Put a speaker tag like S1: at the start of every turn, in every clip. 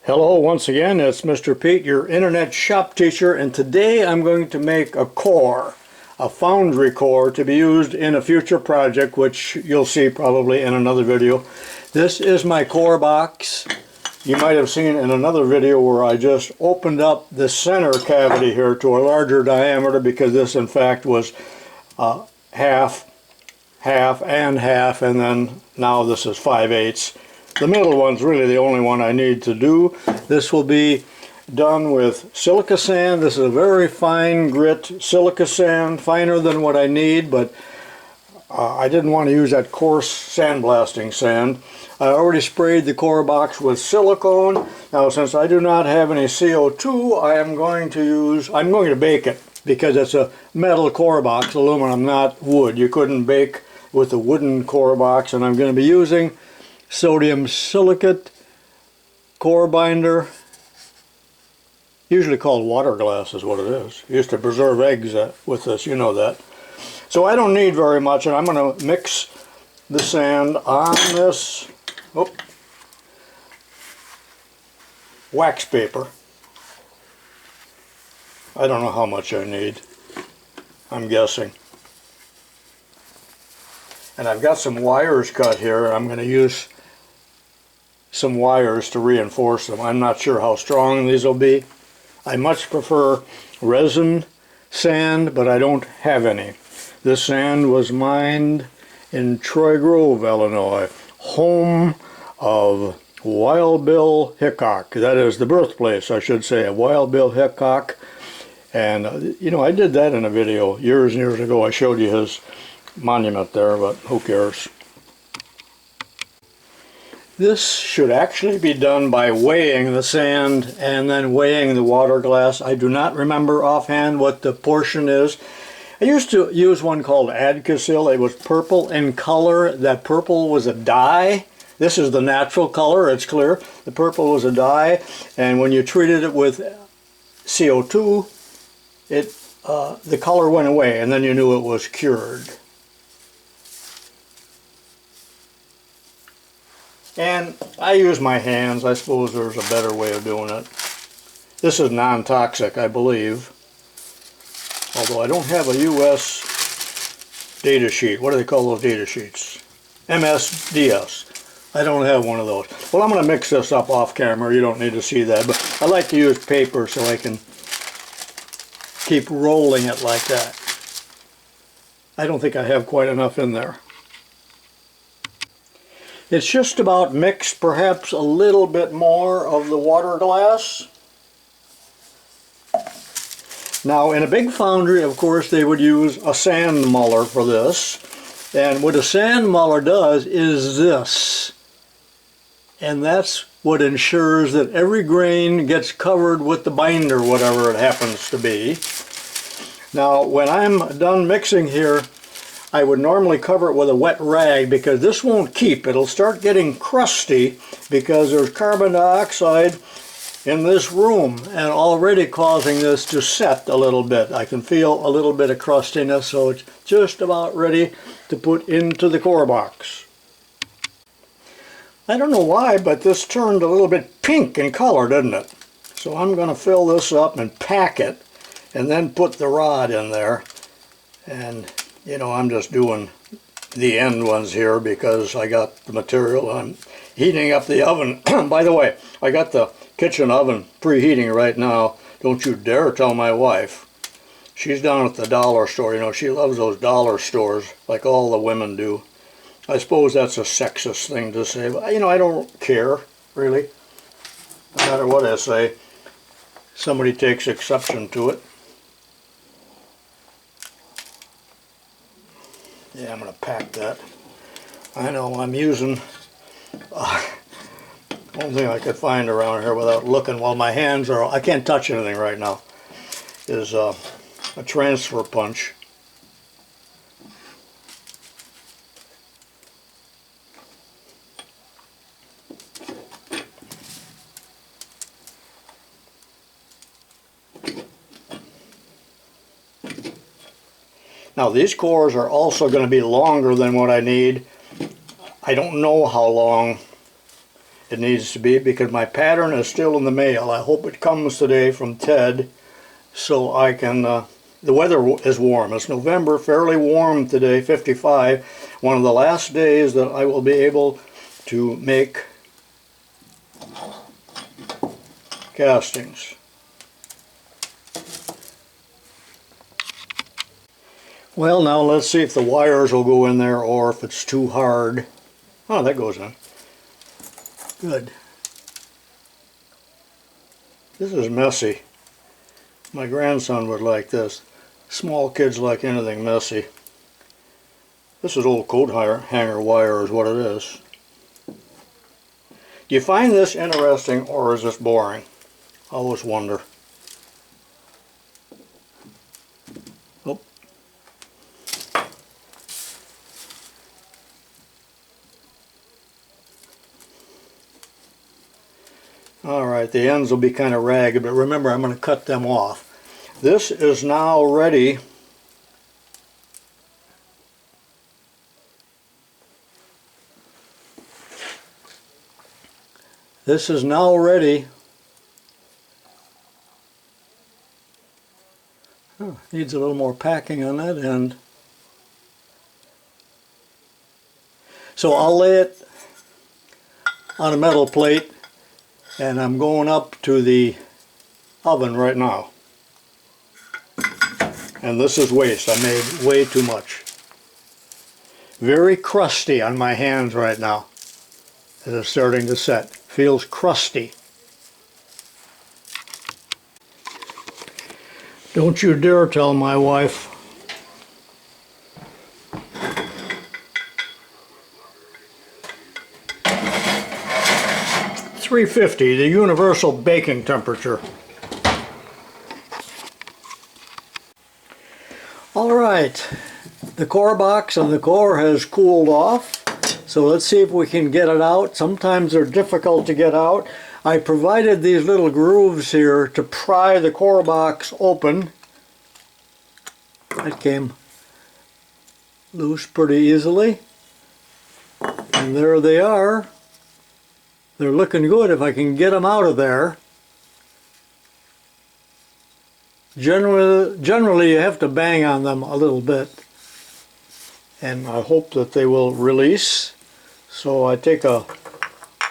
S1: Hello once again, it's Mr. Pete, your internet shop teacher, and today I'm going to make a core, a foundry core to be used in a future project, which you'll see probably in another video. This is my core box. You might have seen in another video where I just opened up the center cavity here to a larger diameter because this in fact was half, and half, and then now this is 5/8. The middle one's really the only one I need to do. This will be done with silica sand. This is a very fine grit silica sand, finer than what I need, but I didn't want to use that coarse sandblasting sand. I already sprayed the core box with silicone. Now since I do not have any CO2, I'm going to bake it because it's a metal core box, aluminum, not wood. You couldn't bake with a wooden core box, and I'm going to be using sodium silicate core binder, usually called water glass is what it is. Used to preserve eggs with this, you know that. So I don't need very much, and I'm going to mix the sand on this wax paper. I don't know how much I need, I'm guessing. And I've got some wires cut here. I'm going to use some wires to reinforce them. I'm not sure how strong these will be. I much prefer resin sand, but I don't have any. This sand was mined in Troy Grove, Illinois, home of Wild Bill Hickok. That is the birthplace, I should say, of Wild Bill Hickok. And you know, I did that in a video years and years ago. I showed you his monument there, but who cares? This should actually be done by weighing the sand and then weighing the water glass. I do not remember offhand what the portion is. I used to use one called Adcasil. It was purple in color. That purple was a dye. This is the natural color, it's clear. The purple was a dye, and when you treated it with CO2, the color went away, and then you knew it was cured. And I use my hands. I suppose there's a better way of doing it. This is non-toxic, I believe. Although I don't have a US data sheet. What do they call those data sheets? MSDS. I don't have one of those. Well, I'm going to mix this up off camera. You don't need to see that. But I like to use paper so I can keep rolling it like that. I don't think I have quite enough in there. It's just about mixed, perhaps a little bit more of the water glass. Now in a big foundry, of course, they would use a sand muller for this. And what a sand muller does is this. And that's what ensures that every grain gets covered with the binder, whatever it happens to be. Now when I'm done mixing here, I would normally cover it with a wet rag because this won't keep. It'll start getting crusty because there's carbon dioxide in this room and already causing this to set a little bit. I can feel a little bit of crustiness, so it's just about ready to put into the core box. I don't know why, but this turned a little bit pink in color, didn't it? So I'm going to fill this up and pack it and then put the rod in there. And you know, I'm just doing the end ones here because I got the material. I'm heating up the oven. By the way, I got the kitchen oven preheating right now. Don't you dare tell my wife. She's down at the dollar store. You know, she loves those dollar stores like all the women do. I suppose that's a sexist thing to say, but you know, I don't care, really. No matter what I say, somebody takes exception to it. Yeah, I'm going to pack that. I know I'm using only thing I could find around here without looking while my hands are, I can't touch anything right now, is a transfer punch. Now these cores are also going to be longer than what I need. I don't know how long it needs to be, because my pattern is still in the mail. I hope it comes today from Ted, so I can, the weather is warm. It's November, fairly warm today, 55. One of the last days that I will be able to make castings. Well, now let's see if the wires will go in there or if it's too hard. Oh, that goes in. Good. This is messy. My grandson would like this. Small kids like anything messy. This is old coat hanger wire is what it is. Do you find this interesting or is this boring? I always wonder. Oh. Alright, the ends will be kind of ragged, but remember I'm going to cut them off. This is now ready . This is now ready. Oh, needs a little more packing on that end. So I'll lay it on a metal plate, and I'm going up to the oven right now. And this is waste. I made way too much. Very crusty on my hands right now as it's starting to set. Feels crusty. Don't you dare tell my wife. .350, the universal baking temperature. Alright, the core box of the core has cooled off. So let's see if we can get it out. Sometimes they're difficult to get out. I provided these little grooves here to pry the core box open. That came loose pretty easily. And there they are. They're looking good if I can get them out of there. Generally you have to bang on them a little bit. And I hope that they will release. So I take a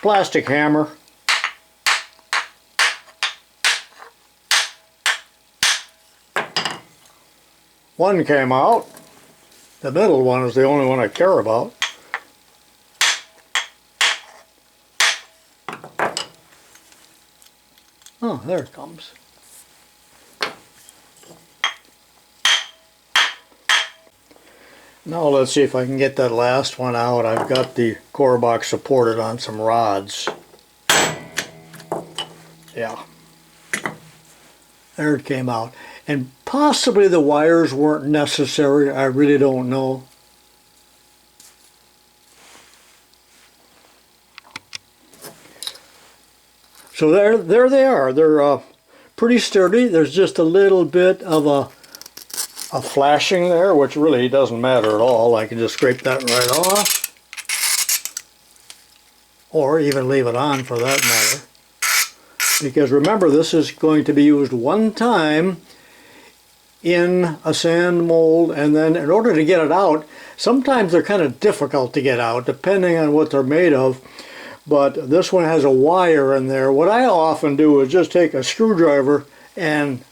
S1: plastic hammer, one came out, the middle one is the only one I care about. Oh, there it comes. Now let's see if I can get that last one out. I've got the core box supported on some rods. Yeah. There it came out. And possibly the wires weren't necessary. I really don't know. So there they are. They're pretty sturdy. There's just a little bit of a flashing there, which really doesn't matter at all. I can just scrape that right off, or even leave it on for that matter, because remember, this is going to be used one time in a sand mold, and then in order to get it out, sometimes they're kind of difficult to get out depending on what they're made of, but this one has a wire in there. What I often do is just take a screwdriver and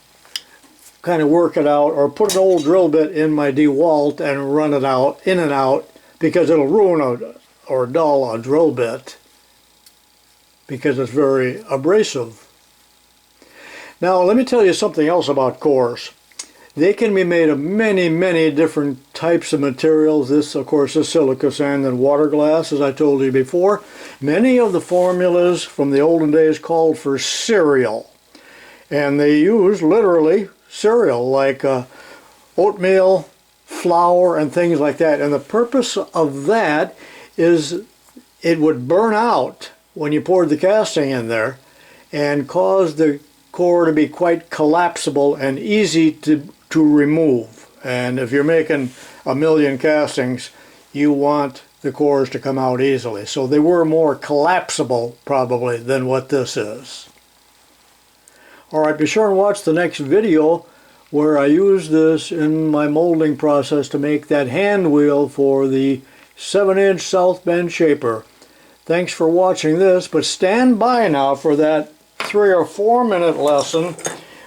S1: kind of work it out, or put an old drill bit in my DeWalt and run it out, in and out, because it'll ruin or dull a drill bit because it's very abrasive. Now let me tell you something else about cores. They can be made of many, many different types of materials. This, of course, is silica sand and water glass, as I told you before. Many of the formulas from the olden days called for cereal, and they use literally cereal, like oatmeal, flour, and things like that. And the purpose of that is it would burn out when you poured the casting in there and cause the core to be quite collapsible and easy to remove. And if you're making a million castings, you want the cores to come out easily. So they were more collapsible probably than what this is. Alright, be sure and watch the next video where I use this in my molding process to make that hand wheel for the 7-inch South Bend shaper. Thanks for watching this, but stand by now for that 3 or 4 minute lesson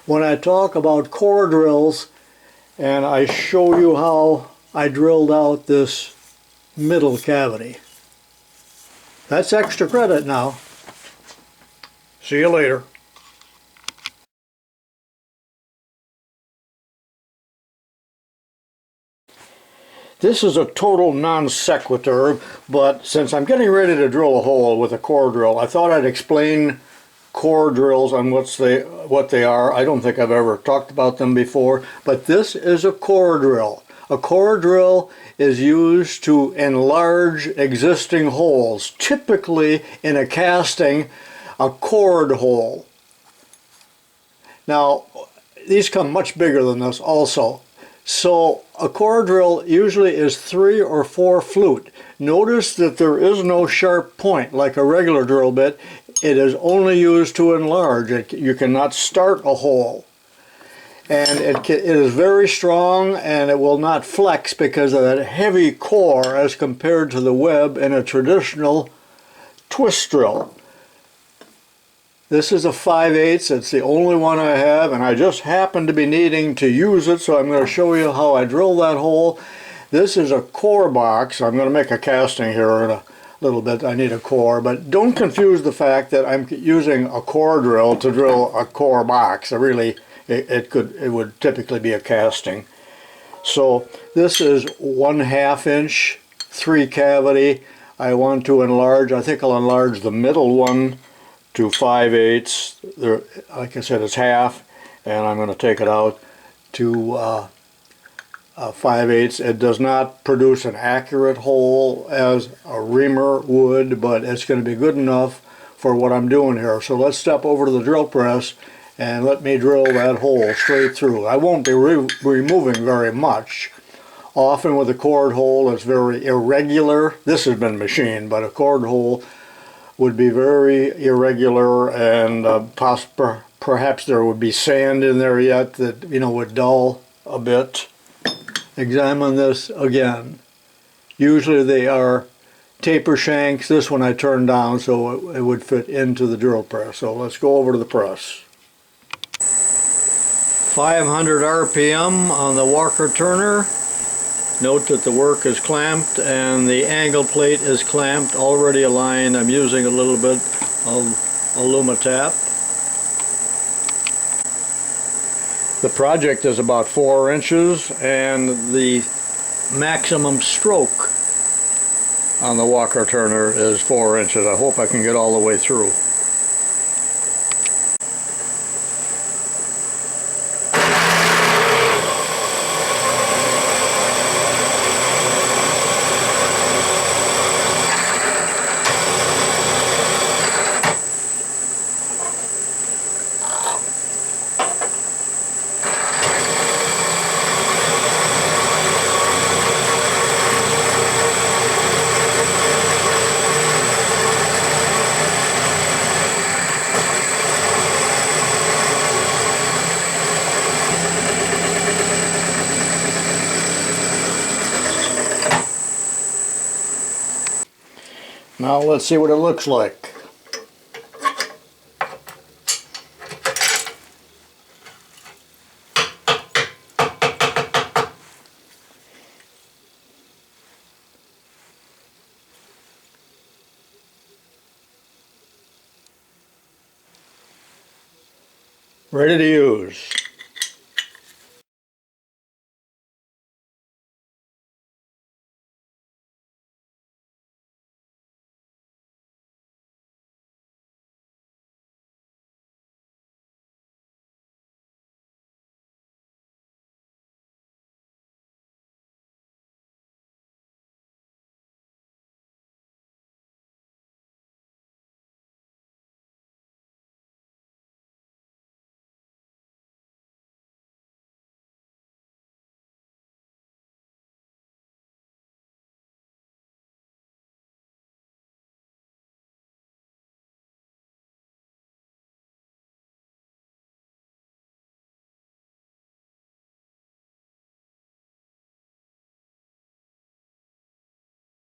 S1: when I talk about core drills and I show you how I drilled out this middle cavity. That's extra credit now. See you later. This is a total non sequitur, but since I'm getting ready to drill a hole with a core drill, I thought I'd explain core drills and what they are. I don't think I've ever talked about them before, but this is a core drill. A core drill is used to enlarge existing holes, typically in a casting, a cord hole. Now, these come much bigger than this also. So a core drill usually is 3 or 4 flute. Notice that there is no sharp point like a regular drill bit. It is only used to enlarge. You cannot start a hole. And it is very strong and it will not flex because of that heavy core as compared to the web in a traditional twist drill. This is a 5/8. It's the only one I have, and I just happen to be needing to use it, so I'm going to show you how I drill that hole. This is a core box. I'm going to make a casting here in a little bit. I need a core, but don't confuse the fact that I'm using a core drill to drill a core box. It would typically be a casting. So this is 1/2 inch, 3 cavity. I want to enlarge. I think I'll enlarge the middle one to 5/8. There, like I said, it's half, and I'm going to take it out to 5/8. It does not produce an accurate hole as a reamer would, but it's going to be good enough for what I'm doing here. So let's step over to the drill press and let me drill that hole straight through. I won't be removing very much. Often with a cord hole it's very irregular. This has been machined, but a cord hole would be very irregular, and perhaps there would be sand in there yet that would dull a bit. Examine this again. Usually they are taper shanks. This one I turned down so it would fit into the drill press. So let's go over to the press. 500 RPM on the Walker turner. Note that the work is clamped and the angle plate is clamped, already aligned. I'm using a little bit of Alumatap. The project is about 4 inches and the maximum stroke on the Walker turner is 4 inches. I hope I can get all the way through. Now let's see what it looks like. Ready to use.